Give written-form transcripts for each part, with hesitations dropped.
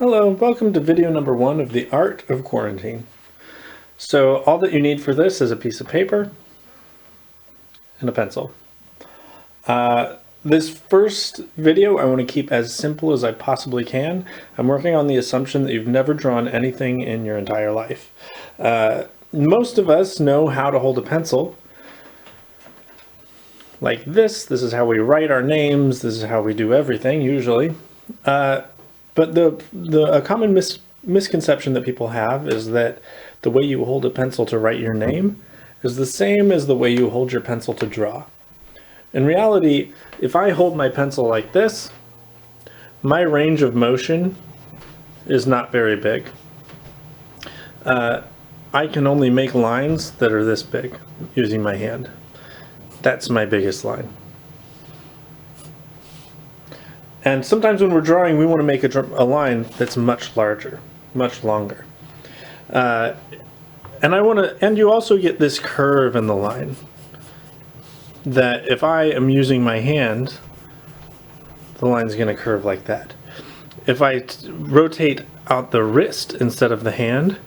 Hello, welcome to video number 1 of the Art of Quarantine. So all that you need for this is a piece of paper and a pencil. This first video I want to keep as simple as I possibly can. I'm working on the assumption that you've never drawn anything in your entire life. Most of us know how to hold a pencil like this. This is how we write our names. This is how we do everything usually. But a common misconception that people have is that the way you hold a pencil to write your name is the same as the way you hold your pencil to draw. In reality, if I hold my pencil like this, my range of motion is not very big. I can only make lines that are this big using my hand. That's my biggest line. And sometimes when we're drawing, we want to make a line that's much larger, much longer. And you also get this curve in the line that if I am using my hand, the line's going to curve like that. If I rotate out the wrist instead of the hand,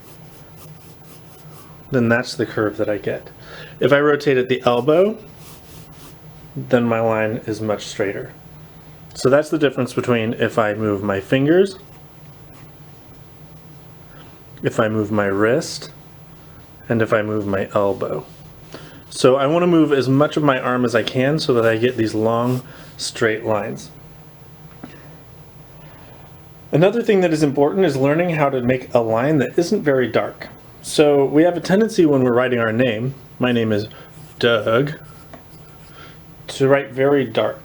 then that's the curve that I get. If I rotate at the elbow, then my line is much straighter. So that's the difference between if I move my fingers, if I move my wrist, and if I move my elbow. So I want to move as much of my arm as I can so that I get these long, straight lines. Another thing that is important is learning how to make a line that isn't very dark. So we have a tendency when we're writing our name, my name is Doug, to write very dark.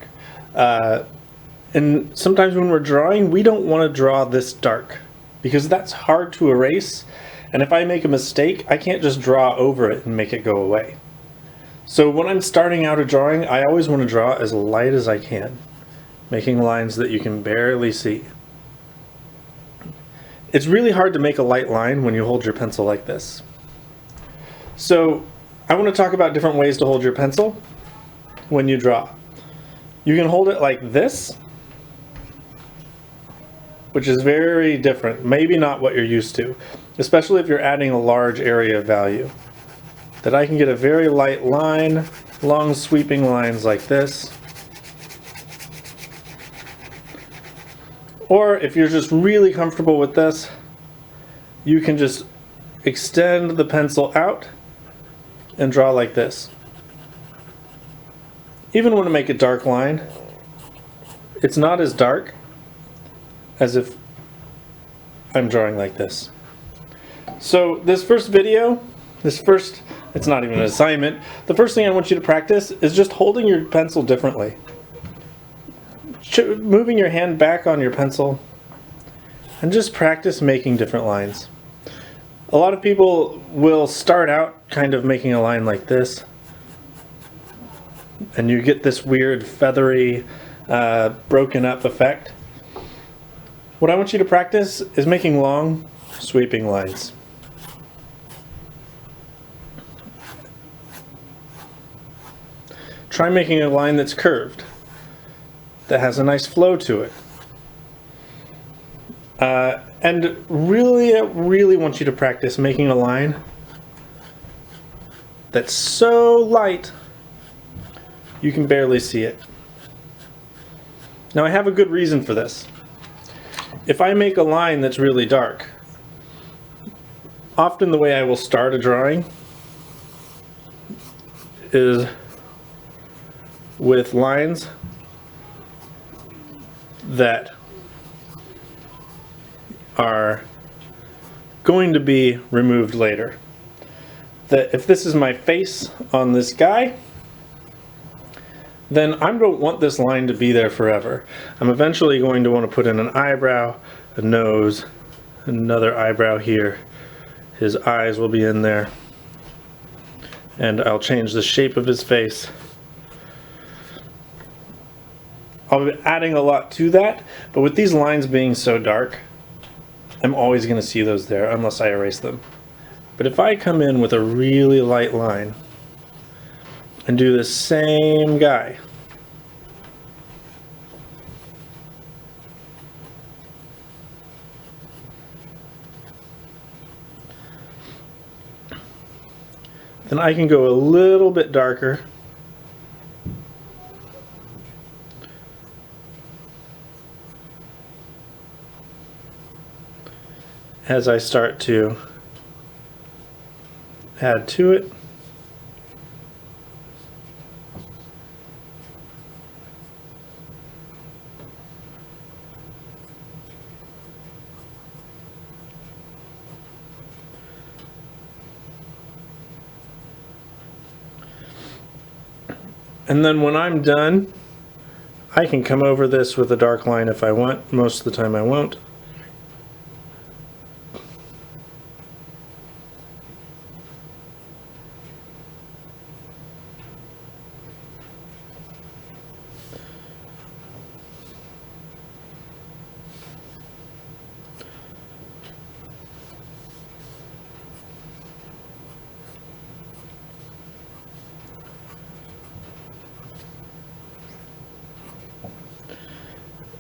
And sometimes when we're drawing, we don't want to draw this dark because that's hard to erase. And if I make a mistake, I can't just draw over it and make it go away. So when I'm starting out a drawing, I always want to draw as light as I can, making lines that you can barely see. It's really hard to make a light line when you hold your pencil like this. So I want to talk about different ways to hold your pencil when you draw. You can hold it like this, which is very different, maybe not what you're used to, especially if you're adding a large area of value. That I can get a very light line, long sweeping lines like this. Or if you're just really comfortable with this, you can just extend the pencil out and draw like this. Even when I make a dark line, it's not as dark as if I'm drawing like this. So this first video, it's not even an assignment. The first thing I want you to practice is just holding your pencil differently. Moving your hand back on your pencil and just practice making different lines. A lot of people will start out kind of making a line like this, and you get this weird feathery broken up effect. What I want you to practice is making long sweeping lines. Try making a line that's curved, that has a nice flow to it. And really want you to practice making a line that's so light you can barely see it. Now I have a good reason for this. If I make a line that's really dark, often the way I will start a drawing is with lines that are going to be removed later. That if this is my face on this guy, then I don't want this line to be there forever. I'm eventually going to want to put in an eyebrow, a nose, another eyebrow here. His eyes will be in there. And I'll change the shape of his face. I'll be adding a lot to that, but with these lines being so dark, I'm always going to see those there unless I erase them. But if I come in with a really light line and do the same guy, Then I can go a little bit darker. As I start to add to it. And then when I'm done, I can come over this with a dark line if I want. Most of the time I won't.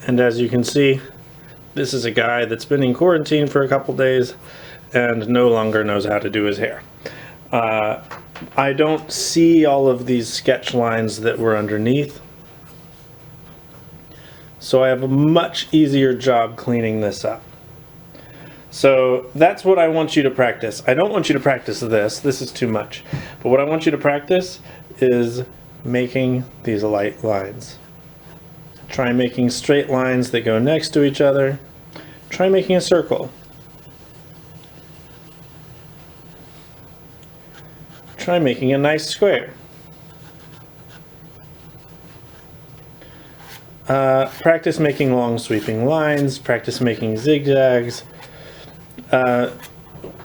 And as you can see, this is a guy that's been in quarantine for a couple days and no longer knows how to do his hair. I don't see all of these sketch lines that were underneath, so I have a much easier job cleaning this up. So that's what I want you to practice. I don't want you to practice this. This is too much. But what I want you to practice is making these light lines. Try making straight lines that go next to each other. Try making a circle. Try making a nice square. Practice making long sweeping lines. Practice making zigzags.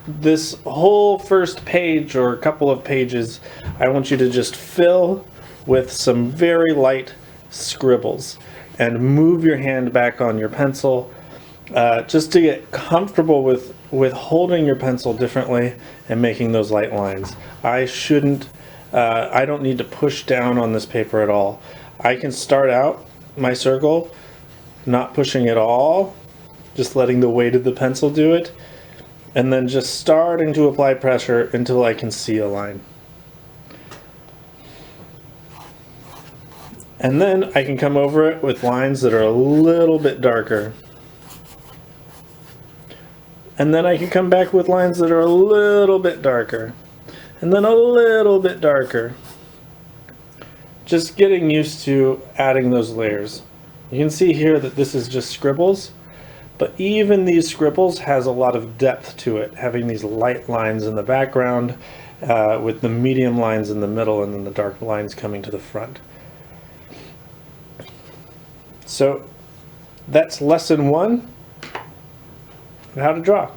This whole first page or a couple of pages, I want you to just fill with some very light scribbles and move your hand back on your pencil just to get comfortable with holding your pencil differently and making those light lines. I don't need to push down on this paper at all. I can start out my circle not pushing at all, just letting the weight of the pencil do it, and then just starting to apply pressure until I can see a line. And then I can come over it with lines that are a little bit darker. And then I can come back with lines that are a little bit darker. And then a little bit darker. Just getting used to adding those layers. You can see here that this is just scribbles, but even these scribbles has a lot of depth to it, having these light lines in the background with the medium lines in the middle and then the dark lines coming to the front. So that's lesson 1 on how to draw.